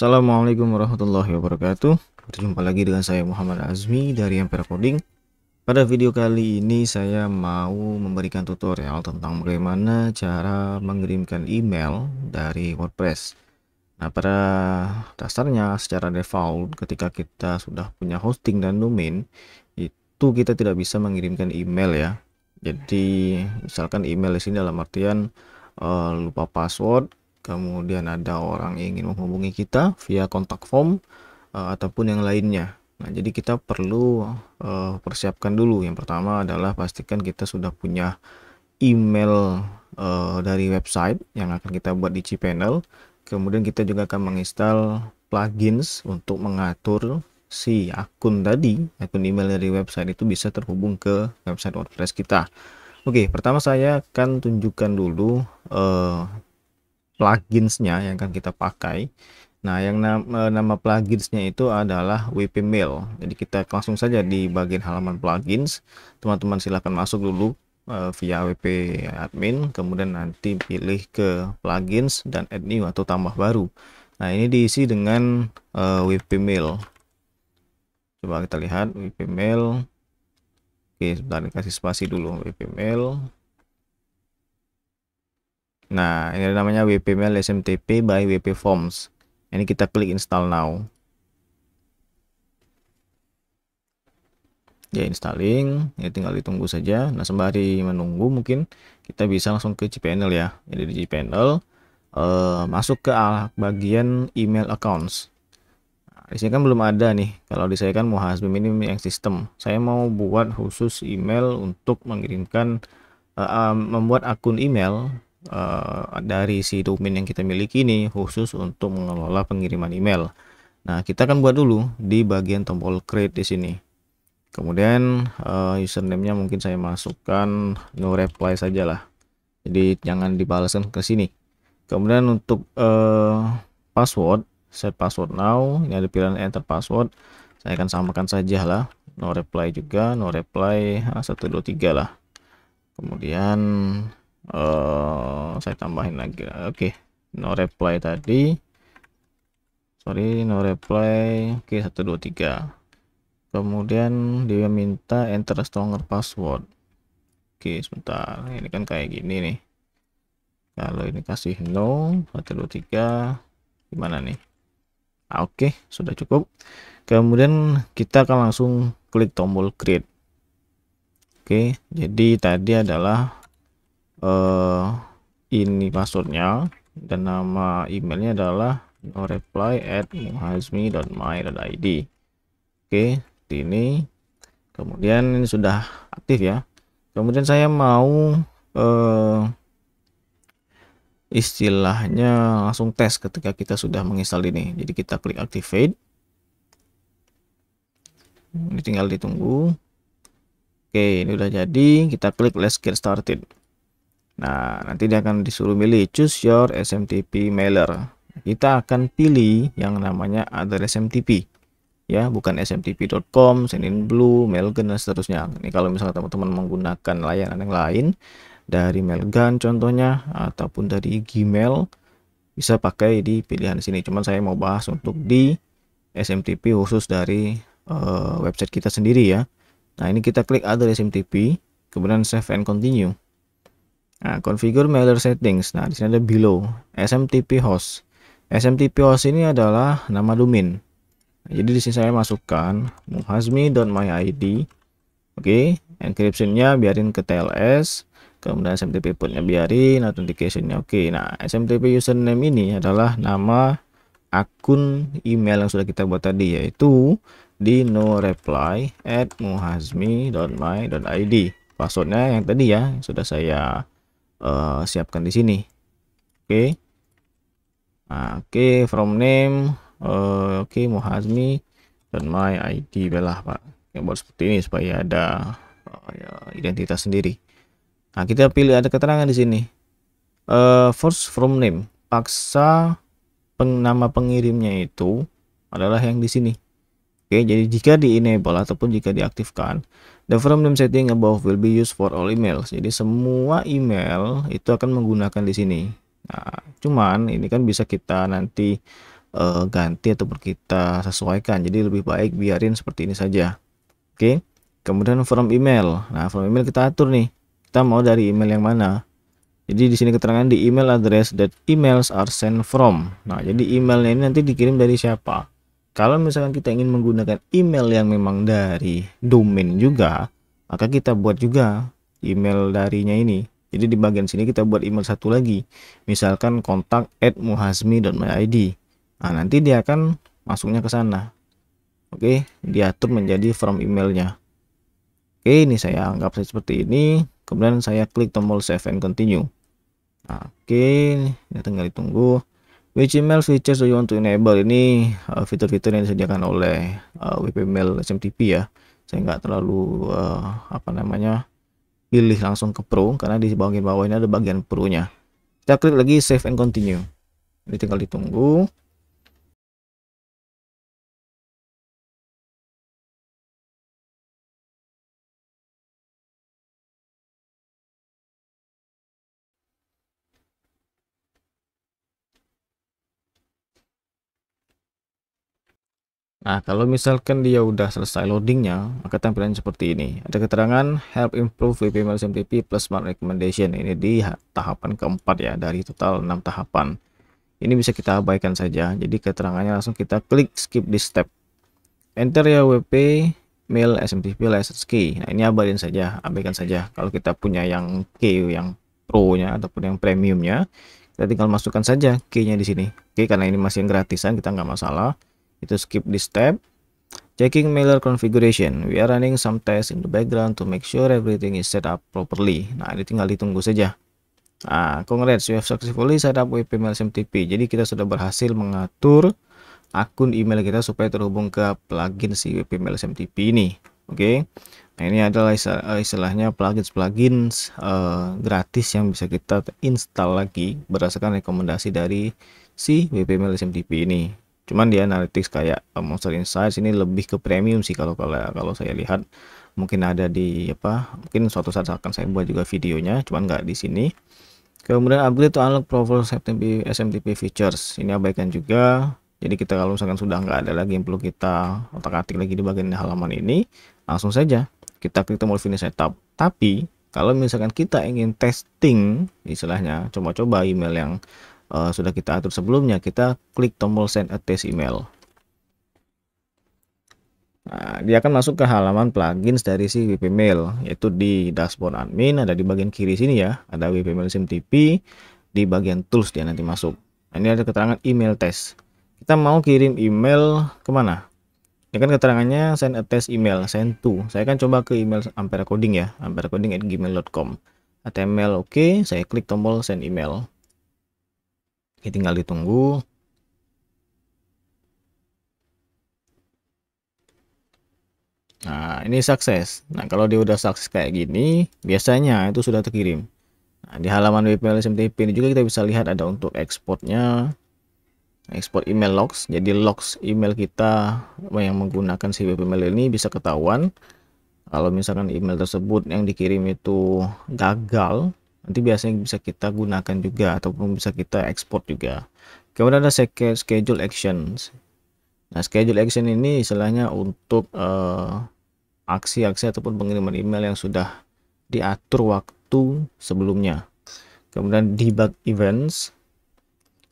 Assalamualaikum warahmatullahi wabarakatuh. Berjumpa lagi dengan saya Muhammad Azmi dari Ampere Coding. Pada video kali ini saya mau memberikan tutorial tentang bagaimana cara mengirimkan email dari WordPress. Nah, pada dasarnya secara default ketika kita sudah punya hosting dan domain, itu kita tidak bisa mengirimkan email ya. Jadi misalkan email di sini dalam artian lupa password, kemudian ada orang yang ingin menghubungi kita via kontak form ataupun yang lainnya. Nah, jadi kita perlu persiapkan dulu. Yang pertama adalah pastikan kita sudah punya email dari website yang akan kita buat di cPanel. Kemudian kita juga akan menginstal plugins untuk mengatur si akun tadi, akun email dari website itu bisa terhubung ke website WordPress kita. Oke, pertama saya akan tunjukkan dulu pluginsnya yang akan kita pakai. Nah, yang nama pluginsnya itu adalah WP Mail. Jadi kita langsung saja di bagian halaman plugins. Teman-teman silahkan masuk dulu via WP admin, kemudian nanti pilih ke plugins dan add new atau tambah baru. Nah, ini diisi dengan WP Mail. Coba kita lihat WP Mail. Oke, sebentar dikasih spasi dulu WP Mail. Nah, ini namanya WP Mail SMTP by WP Forms. Ini kita klik install now. Ya, installing. Ini tinggal ditunggu saja. Nah, sembari menunggu mungkin kita bisa langsung ke cPanel ya. Jadi di cPanel masuk ke bagian email accounts. Di sini kan belum ada nih. Kalau di saya kan Muhazmi ini yang sistem. Saya mau buat khusus email untuk mengirimkan membuat akun email dari si domain yang kita miliki ini khusus untuk mengelola pengiriman email. Nah, kita akan buat dulu di bagian tombol create di sini. Kemudian username-nya mungkin saya masukkan no reply saja lah. Jadi jangan dibalaskan ke sini. Kemudian untuk password, set password now, ini ada pilihan enter password. Saya akan samakan saja lah, no reply juga, no reply 123 lah. Kemudian saya tambahin lagi. Oke, no reply tadi, sorry, no reply. Oke, 123. Kemudian dia minta enter stronger password. Oke, sebentar, ini kan kayak gini nih. Kalau ini kasih no 123 gimana nih? Oke, sudah cukup. Kemudian kita akan langsung klik tombol create. Oke, jadi tadi adalah ini passwordnya dan nama emailnya adalah noreply@muhazmi.my.id. Oke, seperti ini. Kemudian ini sudah aktif ya. Kemudian saya mau istilahnya langsung tes ketika kita sudah menginstal ini. Jadi kita klik activate. Ini tinggal ditunggu. Oke, ini udah jadi. Kita klik let's get started. Nah, nanti dia akan disuruh milih choose your SMTP mailer. Kita akan pilih yang namanya other SMTP. Ya, bukan smtp.com, Sendinblue, Mailgun dan seterusnya. Ini kalau misalnya teman-teman menggunakan layanan yang lain dari Mailgun contohnya ataupun dari Gmail, bisa pakai di pilihan sini. Cuman saya mau bahas untuk di SMTP khusus dari website kita sendiri ya. Nah, ini kita klik other SMTP, kemudian save and continue. Nah, configure mailer settings. Nah, di sini ada below SMTP host. SMTP host ini adalah nama domain. Nah, jadi di sini saya masukkan muhazmi.my.id. Oke, encryption-nya biarin ke TLS, kemudian SMTP port-nya biarin, authentication-nya oke. Nah, SMTP username ini adalah nama akun email yang sudah kita buat tadi, yaitu di noreply@muhazmi.my.id. Passwordnya yang tadi ya, yang sudah saya siapkan di sini. Oke. Nah, oke, from name oke, muhazmi.my.id belah Pak. Yang buat seperti ini supaya ada identitas sendiri. Nah, kita pilih ada keterangan di sini. First from name, paksa nama pengirimnya itu adalah yang di sini. Oke, jadi jika di enable ataupun jika diaktifkan, the from name setting above will be used for all emails. Jadi semua email itu akan menggunakan di sini. Nah, cuman ini kan bisa kita nanti ganti ataupun kita sesuaikan. Jadi lebih baik biarin seperti ini saja. Oke. Kemudian from email. Nah, from email kita atur nih. Kita mau dari email yang mana? Jadi di sini keterangan di email address that emails are sent from. Nah, jadi emailnya ini nanti dikirim dari siapa? Kalau misalkan kita ingin menggunakan email yang memang dari domain juga, maka kita buat juga email darinya ini. Jadi di bagian sini kita buat email satu lagi. Misalkan kontak@muhazmi.id. Nah, nanti dia akan masuknya ke sana. Oke, diatur menjadi from emailnya. Oke, ini saya anggap seperti ini. Kemudian saya klik tombol save and continue. Nah, oke, ini tinggal ditunggu. Which email features do you want to enable? Ini fitur-fitur yang disediakan oleh WP-Mail SMTP ya. Saya nggak terlalu pilih langsung ke Pro karena di bagian bawah ini ada bagian Pro-nya. Kita klik lagi save and continue. Ini tinggal ditunggu. Nah, kalau misalkan dia udah selesai loadingnya, maka tampilan seperti ini. Ada keterangan help improve WP-Mail SMTP plus smart recommendation. Ini di tahapan keempat ya, dari total 6 tahapan. Ini bisa kita abaikan saja. Jadi keterangannya langsung kita klik skip this step. Enter ya WP Mail SMTP license key. Nah, ini abaikan saja. Kalau kita punya yang key yang pro-nya ataupun yang premiumnya, kita tinggal masukkan saja key-nya di sini. Oke, karena ini masih yang gratisan, kita nggak masalah. Itu skip this step. Checking mailer configuration. We are running some tests in the background to make sure everything is set up properly. Nah, ini tinggal ditunggu saja. Nah, congrats, you have successfully set up WP Mail SMTP. Jadi kita sudah berhasil mengatur akun email kita supaya terhubung ke plugin si WP Mail SMTP ini. Oke. Nah, ini adalah istilahnya plugin gratis yang bisa kita install lagi berdasarkan rekomendasi dari si WP Mail SMTP ini. Cuman di analytics kayak Monster Insights ini lebih ke premium sih kalau saya lihat. Mungkin ada di mungkin suatu saat akan saya buat juga videonya, cuman nggak di sini. Kemudian upgrade to unlock powerful SMTP features. Ini abaikan juga. Jadi kita kalau misalkan sudah nggak ada lagi yang perlu kita otak-atik lagi di bagian halaman ini, langsung saja kita klik tombol finish setup. Tapi kalau misalkan kita ingin testing, istilahnya coba-coba email yang sudah kita atur sebelumnya, kita klik tombol send a test email. Nah, dia akan masuk ke halaman plugins dari si WP Mail, yaitu di dashboard admin, ada di bagian kiri sini ya, ada WP Mail SMTP, di bagian tools dia nanti masuk. Nah, ini ada keterangan email test. Kita mau kirim email kemana? Ini kan keterangannya send a test email, send to. Saya kan coba ke email Ampere Coding ya, amperecoding@gmail.com. HTML oke, saya klik tombol send email. Oke, tinggal ditunggu. Nah, ini sukses. Nah, kalau dia udah sukses kayak gini, biasanya itu sudah terkirim. Nah, di halaman WP-Mail SMTP ini juga kita bisa lihat ada untuk ekspornya, ekspor email logs. Jadi logs email kita yang menggunakan si WP-Mail ini bisa ketahuan. Kalau misalkan email tersebut yang dikirim itu gagal, nanti biasanya bisa kita gunakan juga ataupun bisa kita ekspor juga. Kemudian ada schedule actions. Nah, schedule action ini istilahnya untuk aksi-aksi ataupun pengiriman email yang sudah diatur waktu sebelumnya. Kemudian debug events.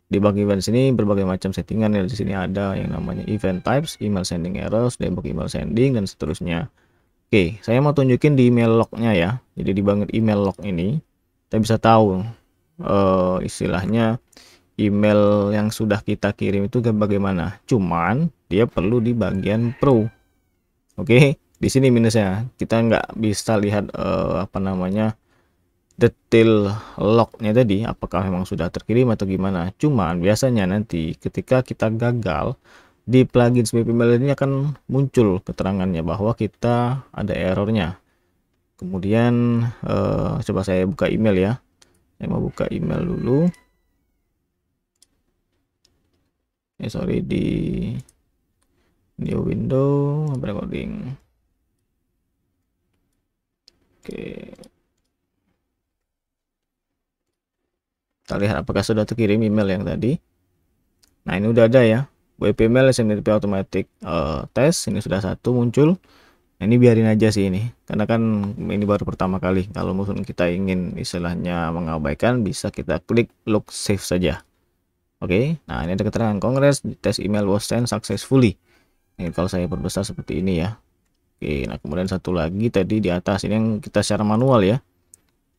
Debug events ini berbagai macam settingan ya. Di sini ada yang namanya event types, email sending errors, debug email sending dan seterusnya. Oke, saya mau tunjukin di email lognya ya. Jadi di bagian email log ini kita bisa tahu istilahnya email yang sudah kita kirim itu bagaimana. Cuman dia perlu di bagian pro. Oke, di sini minusnya kita nggak bisa lihat detail lognya tadi apakah memang sudah terkirim atau gimana. Cuman biasanya nanti ketika kita gagal di plugin WP Mail ini akan muncul keterangannya bahwa kita ada errornya. Kemudian coba saya buka email ya. Saya mau buka email dulu. Sorry, di new window recording. Oke, kita lihat apakah sudah terkirim email yang tadi. Nah, ini udah ada ya. WP Mail SMTP automatic test ini sudah satu muncul. Nah, ini biarin aja sih ini, karena kan ini baru pertama kali. Kalau mungkin kita ingin istilahnya mengabaikan, bisa kita klik look save saja. Oke, nah ini ada keterangan Congress, test email was sent successfully. Ini kalau saya perbesar seperti ini ya. Oke, nah kemudian satu lagi tadi di atas ini yang kita secara manual ya.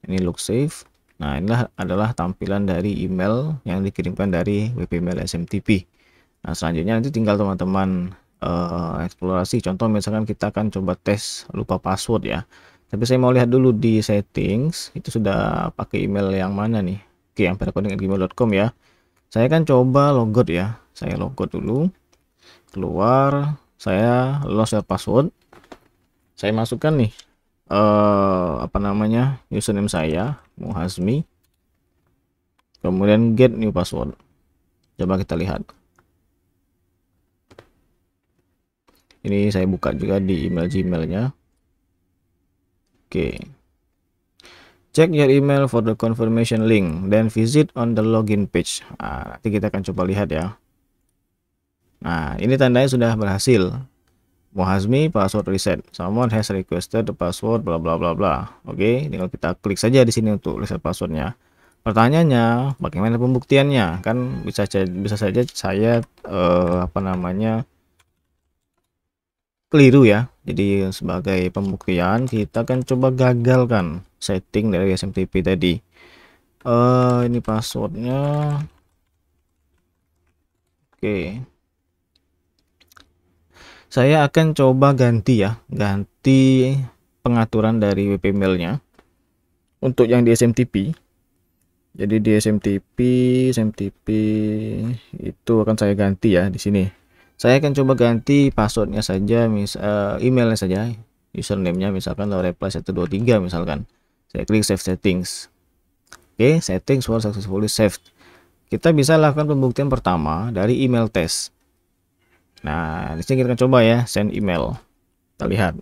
Ini look save. Nah, inilah adalah tampilan dari email yang dikirimkan dari WP Mail SMTP. Nah, selanjutnya nanti tinggal teman-teman eksplorasi. Contoh misalkan kita akan coba tes lupa password ya, tapi saya mau lihat dulu di settings itu sudah pakai email yang mana nih. Oke, yang @gmail.com ya. Saya kan coba logout ya, saya logout dulu, keluar, saya lost your password, saya masukkan nih apa namanya, username saya Muhazmi, kemudian get new password. Coba kita lihat. Ini saya buka juga di email Gmailnya. Oke. Check your email for the confirmation link, then visit on the login page. Nah, nanti kita akan coba lihat ya. Nah, ini tandanya sudah berhasil. Muhazmi password reset. Someone has requested the password bla bla bla bla. Oke, tinggal kita klik saja di sini untuk reset passwordnya. Pertanyaannya, bagaimana pembuktiannya? Kan bisa saja saya apa namanya, keliru ya. Jadi sebagai pembuktian kita akan coba gagalkan setting dari SMTP tadi. Ini passwordnya. Oke, saya akan coba ganti ya, ganti pengaturan dari WP Mailnya untuk yang di SMTP. Jadi di SMTP itu akan saya ganti ya di sini. Saya akan coba ganti passwordnya saja, emailnya saja, username-nya misalkan reply 123 misalkan. Saya klik save settings. Oke, settings was successfully saved. Kita bisa lakukan pembuktian pertama dari email test. Nah, di sini kita akan coba ya, send email. Kita lihat.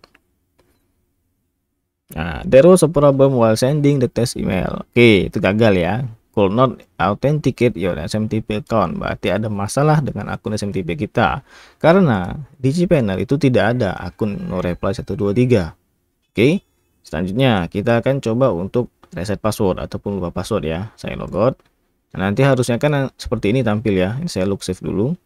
Nah, there was a problem while sending the test email. Oke, itu gagal ya. Could not authenticate your SMTP account. Berarti ada masalah dengan akun SMTP kita. Karena di cPanel itu tidak ada akun noreply 123. Oke, selanjutnya kita akan coba untuk reset password ataupun lupa password ya. Saya logout. Nah, nanti harusnya kan seperti ini tampil ya. Ini saya look save dulu.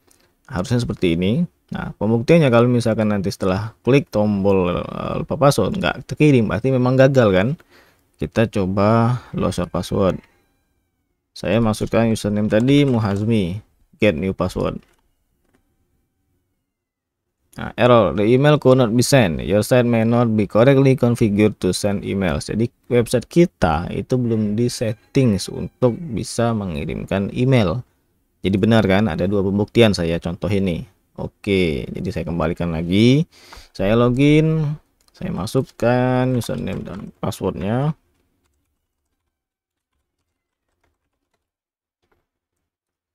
Harusnya seperti ini. Nah, pembuktiannya kalau misalkan nanti setelah klik tombol lupa password nggak terkirim, berarti memang gagal kan. Kita coba lost your password. Saya masukkan username tadi Muhazmi, get new password. Nah, error, the email could not be sent, your site may not be correctly configured to send emails. Jadi website kita itu belum di settings untuk bisa mengirimkan email. Jadi benar kan, ada dua pembuktian saya contoh ini. Oke, jadi saya kembalikan lagi. Saya login, saya masukkan username dan passwordnya.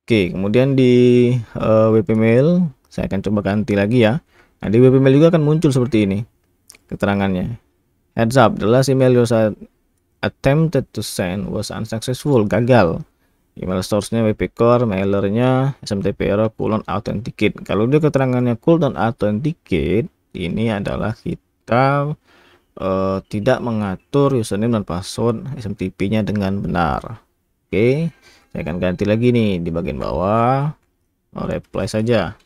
Oke, kemudian di WP Mail saya akan coba ganti lagi ya. Nah, di WP Mail juga akan muncul seperti ini keterangannya. Heads up, the last email you attempted to send was unsuccessful, gagal. Email source-nya WP Core, mailernya SMTP error authenticate. Kalau dia keterangannya authenticate, ini adalah kita tidak mengatur username dan password SMTP-nya dengan benar. Oke, saya akan ganti lagi nih di bagian bawah, reply saja,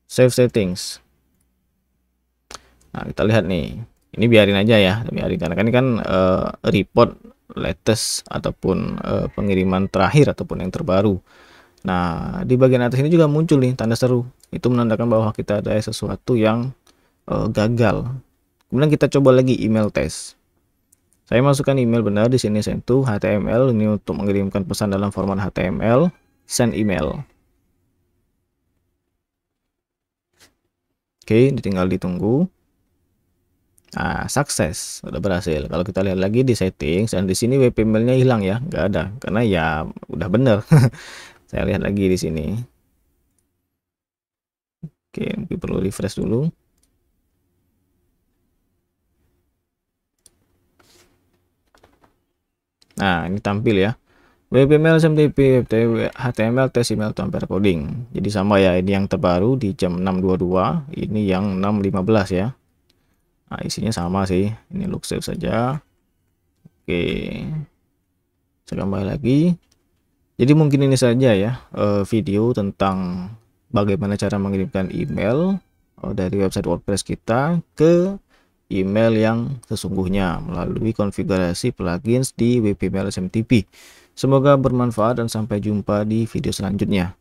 save settings. Nah, kita lihat nih, ini biarin aja ya, biarin karena kan ini kan report latest ataupun pengiriman terakhir ataupun yang terbaru. Nah, di bagian atas ini juga muncul nih tanda seru, itu menandakan bahwa kita ada sesuatu yang gagal. Kemudian kita coba lagi email test. Saya masukkan email benar di sini, send to HTML, ini untuk mengirimkan pesan dalam format HTML, send email. Oke, tinggal ditunggu. Nah, sukses, udah berhasil. Kalau kita lihat lagi di settings dan di sini WP mailnya hilang ya, nggak ada karena ya udah bener. Saya lihat lagi di sini. Oke, mungkin perlu refresh dulu. Nah, ini tampil ya. WPML SMTP HTML tes email temper coding. Jadi sama ya, ini yang terbaru di jam 6.22, ini yang 6.15 ya. Nah, isinya sama sih. Ini look save saja. Oke. Saya kembali lagi. Jadi mungkin ini saja ya video tentang bagaimana cara mengirimkan email dari website WordPress kita ke email yang sesungguhnya melalui konfigurasi plugins di WPML SMTP. Semoga bermanfaat dan sampai jumpa di video selanjutnya.